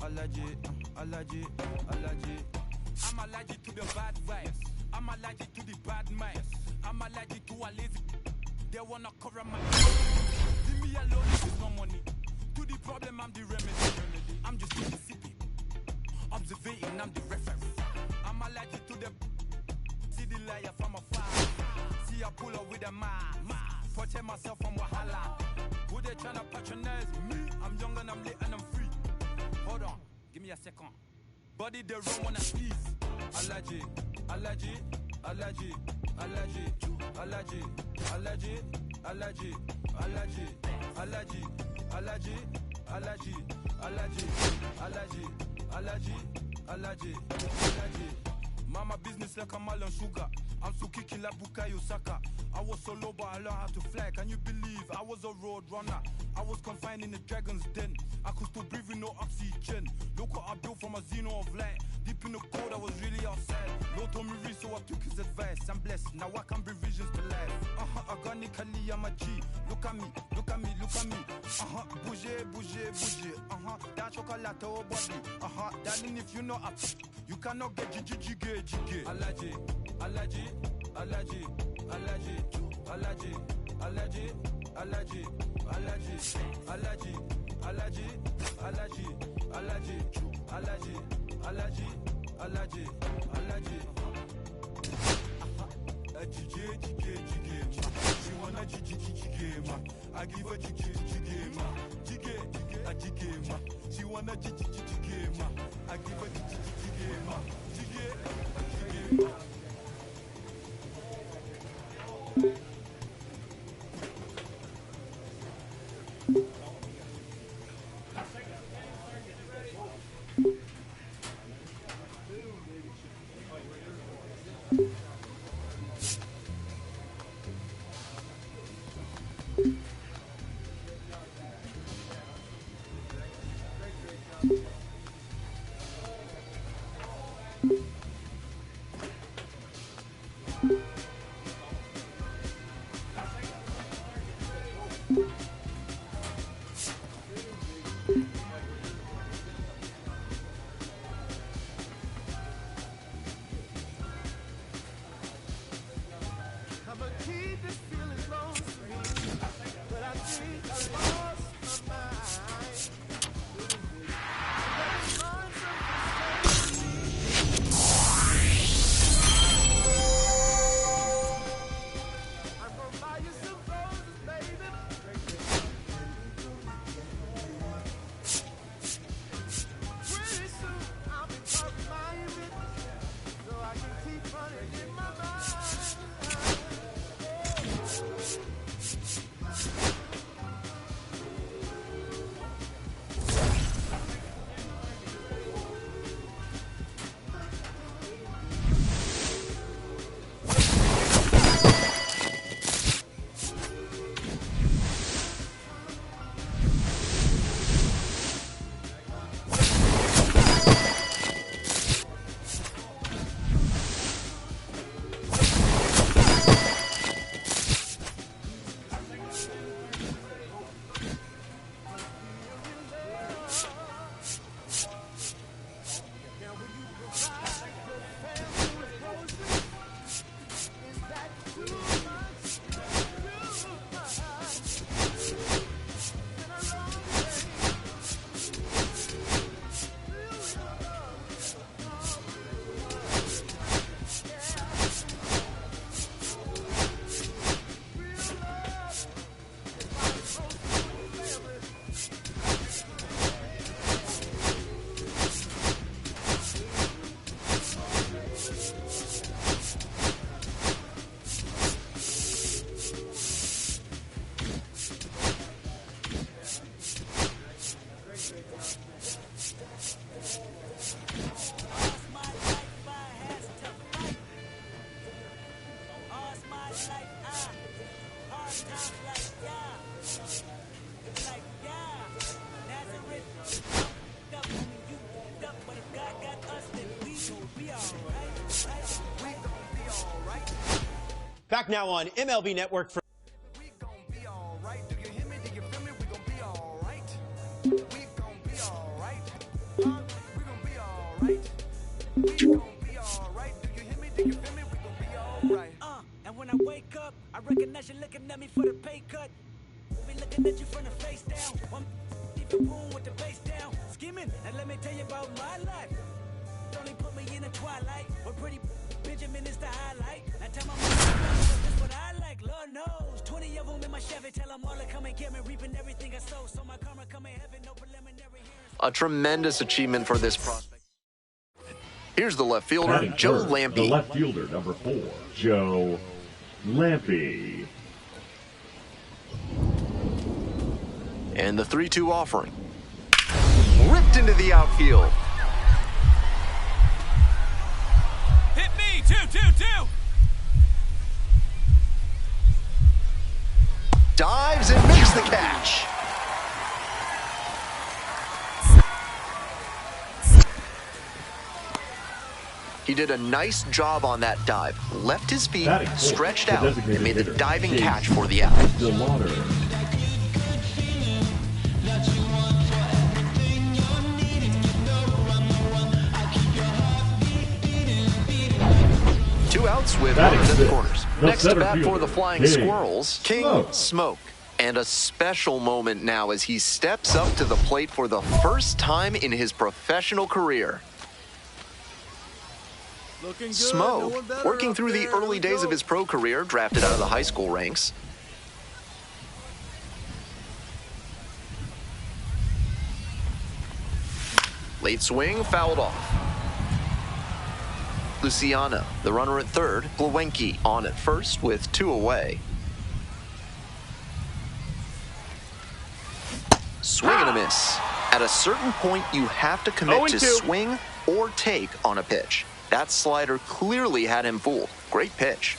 Alaji, Alaji, Alaji. I'm allergic to the bad vibes. I'm allergic to the bad minds. I'm allergic to a lazy. They wanna cover my. Leave me alone, this is no money. To the problem, I'm the remedy. I'm just Mississippi. Observating, I'm the referee. I'm allergic to the. See the liar from afar. See I pull up with a mask. Protect myself from Wahala. Who they tryna patronize me? I'm young and I'm lit and I'm free. Hold on, give me a second. Body they run wanna sneeze. Allergy, allergy, allergy, allergy, allergy, allergy, allergy, allergy, allergy, allergy, allergy, allergy, allergy, allergy, allergy, allergy. Mama business like a melon sugar. I'm so kicking like Bukayo Saka. I was so low but I learned how to fly. Can you believe I was a road runner? I was confined in the dragon's den. I could still breathe with no oxygen. Look what I built from a xeno of light. Deep in the cold, I was really outside. Lord told me read, so I took his advice. I'm blessed, now I can bring visions to life. Organically, I'm a G. Look at me, look at me, look at me. Bouger, bouger, bouger. That chocolate or body. Darling, if you know up, you cannot get jiggy. Allergy, allergy, allergy, allergy, allergy, allergy, allergy, allergy, allergy, allergy, allergy, allergy, allergy, allergy, allergy, allergy. Jiggy, she wanna jiggy, ma. I give her jiggy, ma. Jiggy, ma. She wanna jiggy, ma. I give her jiggy, ma. Jiggy, ma. Back now on MLB Network for and when I wake up, I recognize you looking at me for the pay cut. Be looking at you from the face down. One even boom with the bass down. Skimming, and let me tell you about my life. Only put me in the twilight. We're pretty Benjamin is the highlight. Now tell my mom that's what I like. Lord knows. 20 of them in my Chevy. Tell them all to come and get me. Reaping everything I sow. So my karma come in heaven. No preliminary hearings. A tremendous achievement for this prospect. Here's the left fielder, Joe Lampe. The left fielder, number 4, Joe Lampe. And the 3-2 offering. Ripped into the outfield. Hit me, 2-2-2. Dives and makes the catch. He did a nice job on that dive. Left his feet Batting fourth, stretched the out designated and made the hitter, diving James catch for the out. DeLauder. Two outs with Batting runners in the sixth, corners. the Next to center bat for fielder, the Flying King Squirrels, King Smoke. Smoke. And a special moment now as he steps up to the plate for the first time in his professional career. Looking good. Smoke, No one better working up through the there. early Here we days go. of his pro career, drafted out of the high school ranks. Late swing, fouled off. Luciano, the runner at third. Glewenke on at first with 2 away. Swing and a miss. At a certain point, you have to commit to 0-2. swing or take on a pitch. That slider clearly had him fooled. Great pitch.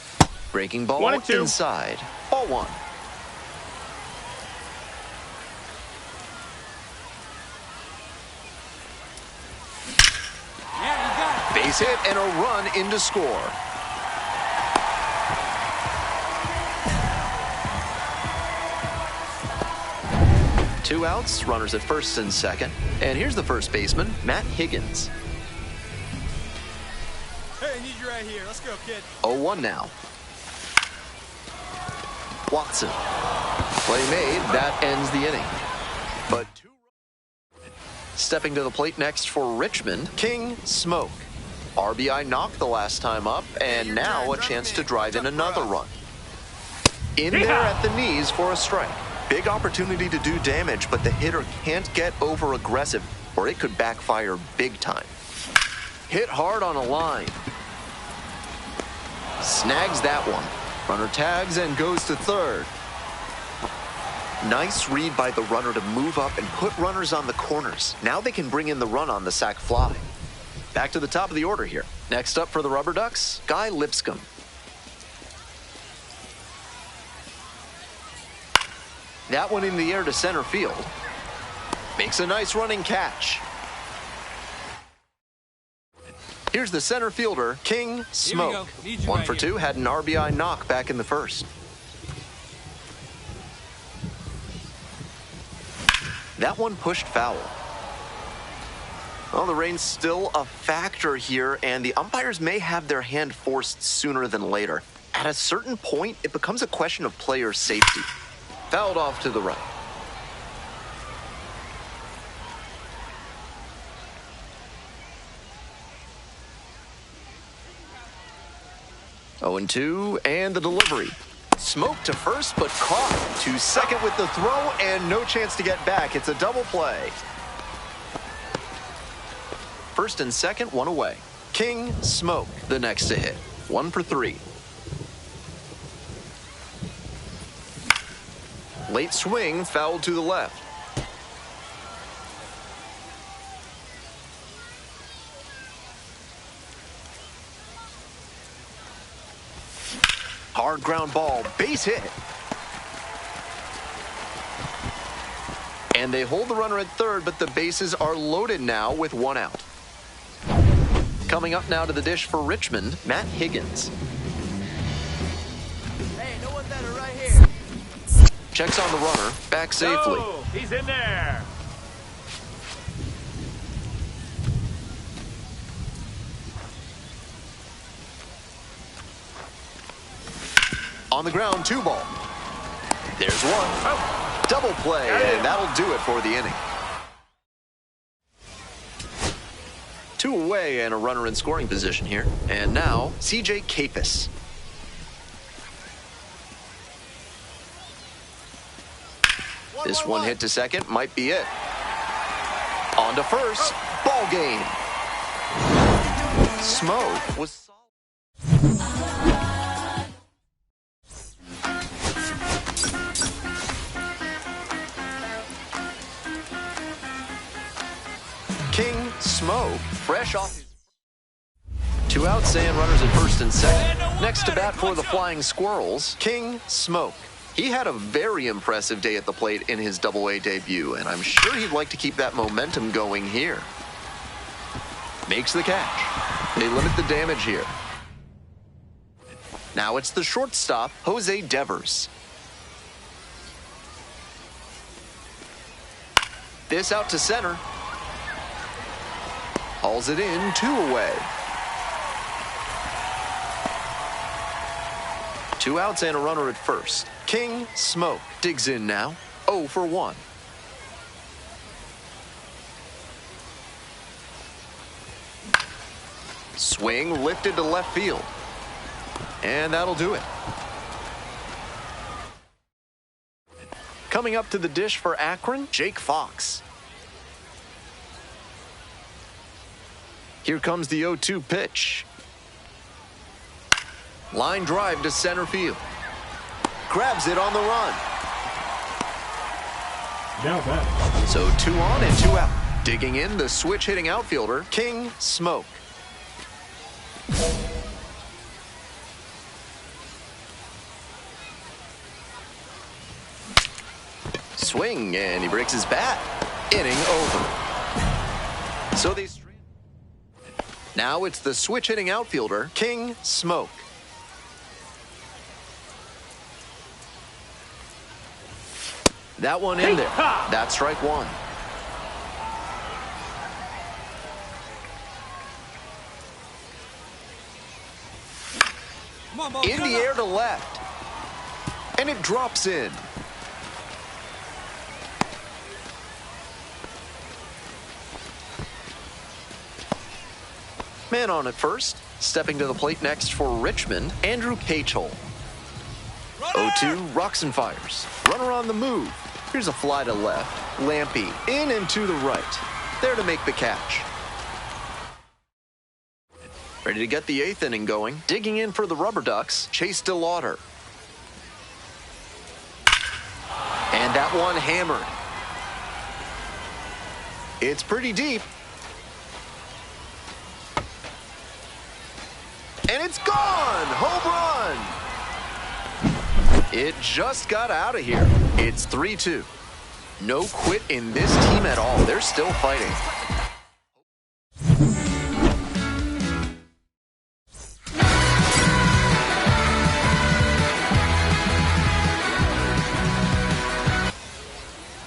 Breaking ball 1-2. inside. Ball 1. Base hit and a run in to score. Two outs, runners at first and second. And here's the first baseman, Matt Higgins. Hey, I need you right here. Let's go, kid. 0-1 now. Watson. Play made, that ends the inning. But stepping to the plate next for Richmond, King Smoke. RBI knocked the last time up, and now a chance to drive in another run. In there at the knees for a strike. Big opportunity to do damage, but the hitter can't get over aggressive, or it could backfire big time. Hit hard on a line. Snags that one. Runner tags and goes to third. Nice read by the runner to move up and put runners on the corners. Now they can bring in the run on the sac fly. Back to the top of the order here. Next up for the Rubber Ducks, Guy Lipscomb. That one in the air to center field. Makes a nice running catch. Here's the center fielder, King Smoke. 1 for 2, had an RBI knock back in the first. That one pushed foul. Well, the rain's still a factor here, and the umpires may have their hand forced sooner than later. At a certain point, it becomes a question of player safety. Fouled off to the right. Oh, 2, and the delivery. Smoke to first, but caught. To second with the throw, and no chance to get back. It's a double play. First and second, 1 away. King Smoke, the next to hit. 1 for 3. Late swing, fouled to the left. Hard ground ball, base hit. And they hold the runner at third, but the bases are loaded now with 1 out. Coming up now to the dish for Richmond, Matt Higgins. Hey, no one better right here. Checks on the runner, back safely. Oh, he's in there. On the ground, 2 ball. There's 1. Oh. Double play, and that'll do it for the inning. 2 away and a runner in scoring position here. And now, CJ Capus. This one hit to second might be it. On to first. Ball game. Smoke was King Smoke, fresh off his 2 outs and runners at first and second. Next to bat for the Flying Squirrels, King Smoke. He had a very impressive day at the plate in his Double-A debut, and I'm sure he'd like to keep that momentum going here. Makes the catch. They limit the damage here. Now it's the shortstop, Jose Devers. This out to center. Hauls it in, 2 away. 2 outs and a runner at first. King Smoke digs in now, 0 for 1. Swing lifted to left field. And that'll do it. Coming up to the dish for Akron, Jake Fox. Here comes the 0-2 pitch. Line drive to center field. Grabs it on the run. Now back. So 2 on and 2 out. Digging in, the switch hitting outfielder, King Smoke. Swing, and he breaks his bat. Inning over. So these. Now it's the switch hitting outfielder, King Smoke. That one in there. That's strike 1. In the air to left. And it drops in. Man on at first. Stepping to the plate next for Richmond, Andrew Cachel. 0-2, rocks and fires. Runner on the move. Here's a fly to left. Lampy in and to the right. There to make the catch. Ready to get the 8th inning going. Digging in for the Rubber Ducks, Chase DeLauder. And that one hammered. It's pretty deep. And it's gone! Home run! It just got out of here. It's 3-2. No quit in this team at all. They're still fighting.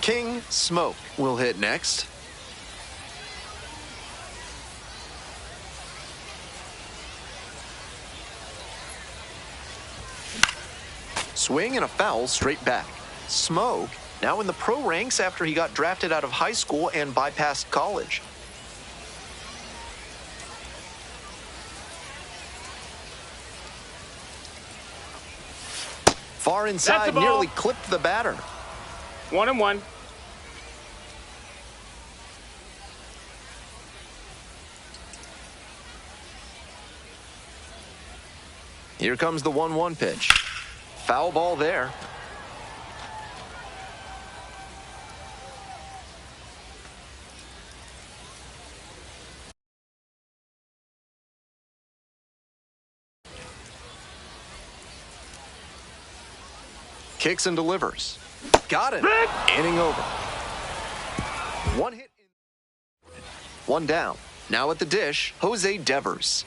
King Smoke will hit next. Swing and a foul straight back. Smoke now in the pro ranks after he got drafted out of high school and bypassed college. Far inside, nearly clipped the batter. 1-1. Here comes the 1-1 pitch. Foul ball there. Kicks and delivers. Got it. Inning over. 1 hit. 1 down. Now at the dish, Jose Devers.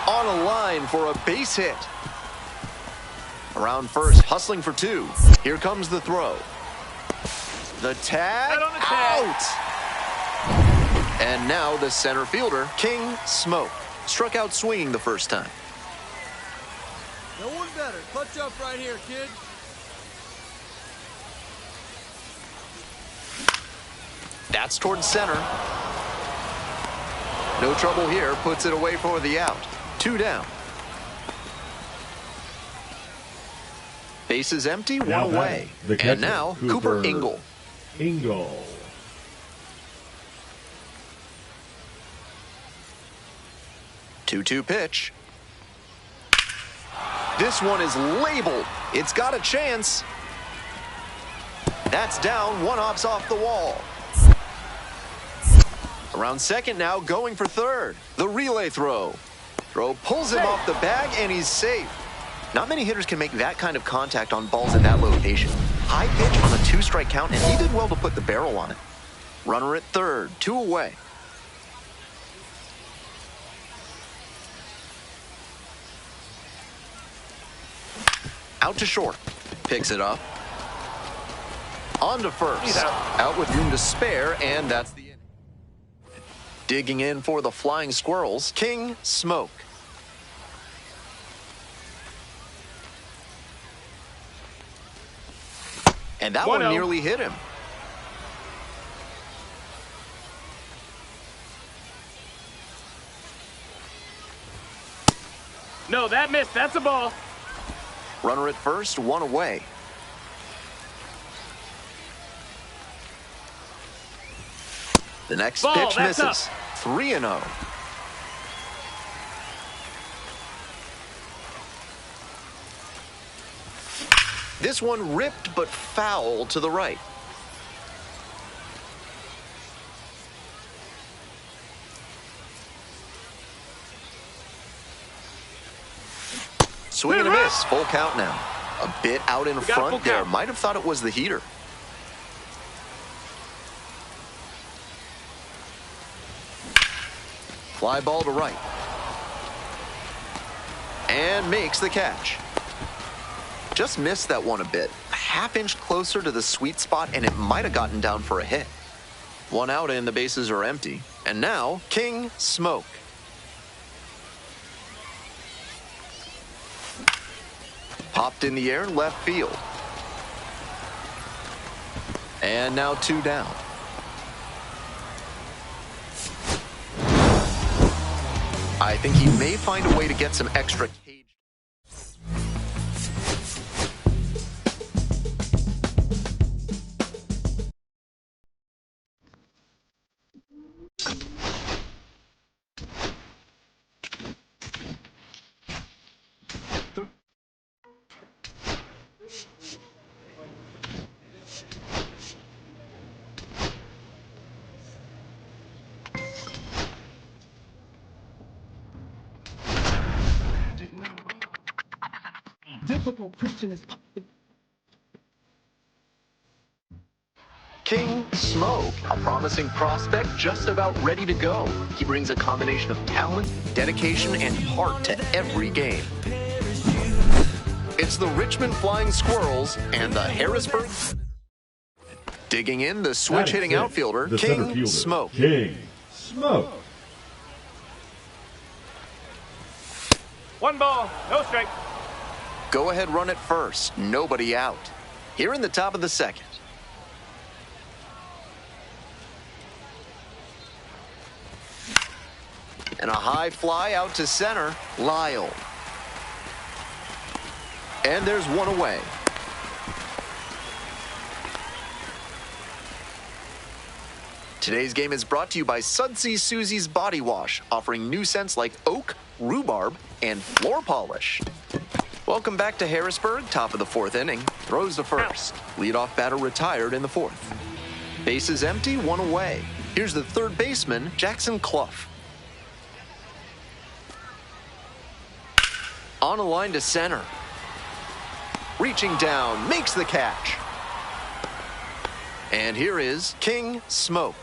On a line for a base hit. Around first, hustling for 2. Here comes the throw. The tag, out! And now the center fielder, King Smoke. Struck out swinging the first time. No one better. Clutch up right here, kid. That's towards center. No trouble here, puts it away for the out. 2 down. Base is empty, 1 away. And now, Cooper Ingle. 2-2 pitch. This one is labeled. It's got a chance. That's down, 1 hops off the wall. Around second now, going for third. The relay throw. Throw pulls him off the bag, and he's safe. Not many hitters can make that kind of contact on balls in that location. High pitch on a 2-strike count, and he did well to put the barrel on it. Runner at third, 2 away. Out to short. Picks it up. On to first. Out with room to spare, and that's the inning. Digging in for the Flying Squirrels, King Smoke. And that one nearly hit him. No, that missed. That's a ball. Runner at first, 1 away. The next pitch misses. 3-0. This one ripped but foul to the right. Swing and a miss. Full count now. A bit out in front there. Might have thought it was the heater. Fly ball to right. And makes the catch. Just missed that one a bit. A half-inch closer to the sweet spot, and it might have gotten down for a hit. 1 out and the bases are empty. And now, King Smoke. Popped in the air, left field. And now 2 down. I think he may find a way to get some extra cage. King Smoke, a promising prospect just about ready to go. He brings a combination of talent, dedication, and heart to every game. It's the Richmond Flying Squirrels and the Harrisburg. Digging in, the switch-hitting outfielder, King Smoke. King Smoke. 1 ball, no strike. Go ahead run at first, nobody out. Here in the top of the second. And a high fly out to center, Lyle. And there's 1 away. Today's game is brought to you by Sudsy Susie's Body Wash, offering new scents like oak, rhubarb, and floor polish. Welcome back to Harrisburg, top of the 4th inning. Throws to first. Leadoff batter retired in the 4th. Bases empty, 1 away. Here's the third baseman, Jackson Clough. On a line to center. Reaching down, makes the catch. And here is King Smoke.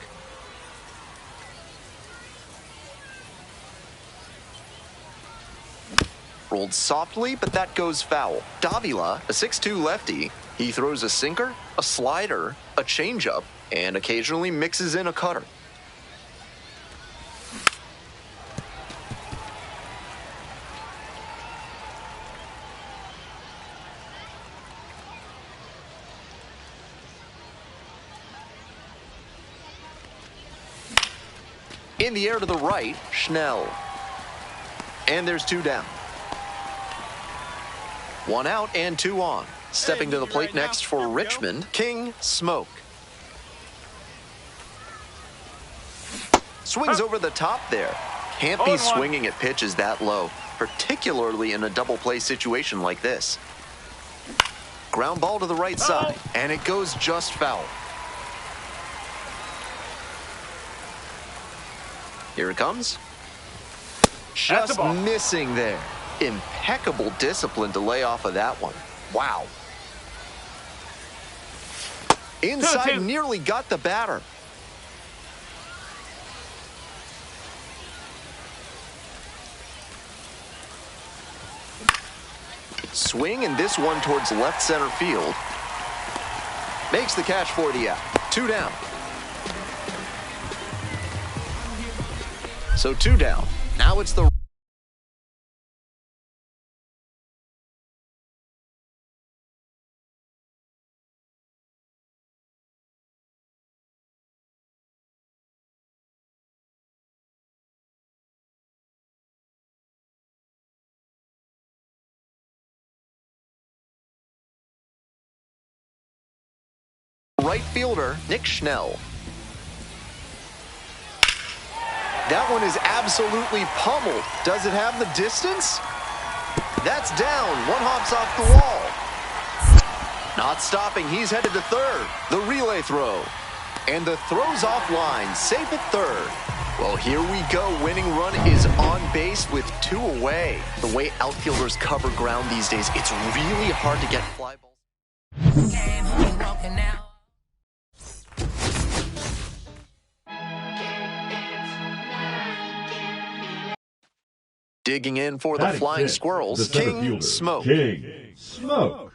Rolled softly, but that goes foul. Davila, a 6'2 lefty, he throws a sinker, a slider, a changeup, and occasionally mixes in a cutter. In the air to the right, Schnell. And there's 2 down. 1 out and 2 on. Stepping to the plate next for Richmond, King Smoke. Swings over the top there. Can't be swinging at pitches that low, particularly in a double play situation like this. Ground ball to the right side, and it goes just foul. Here it comes. Just missing there. Impeccable discipline to lay off of that one. Wow. Inside, nearly got the batter. Swing and this one towards left center field. Makes the catch for the out. 2 down. So 2 down. Now it's the right fielder, Nick Schnell. That one is absolutely pummeled. Does it have the distance? That's down. One hops off the wall. Not stopping. He's headed to third. The relay throw. And the throw's offline. Safe at third. Well, here we go. Winning run is on base with 2 away. The way outfielders cover ground these days, it's really hard to get fly balls. Digging in for the flying squirrels, King Smoke. King Smoke.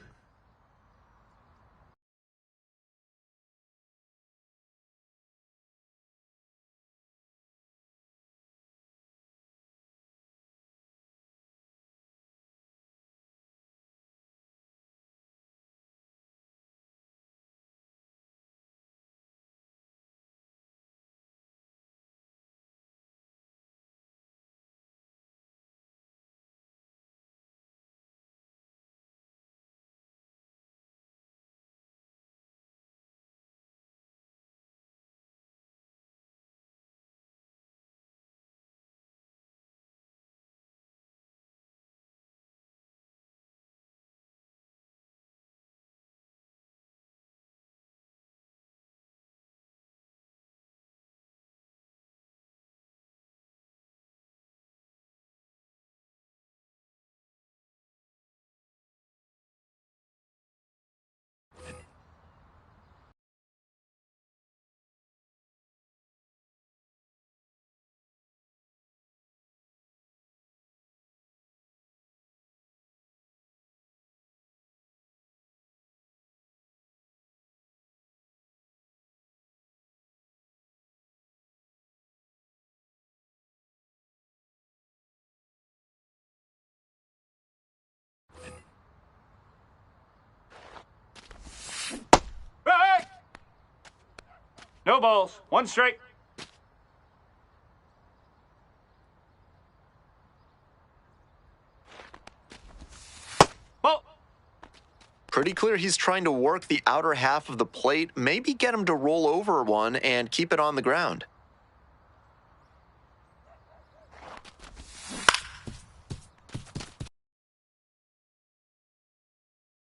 Hey! No balls. 1 strike. Ball. Pretty clear he's trying to work the outer half of the plate, maybe get him to roll over one and keep it on the ground.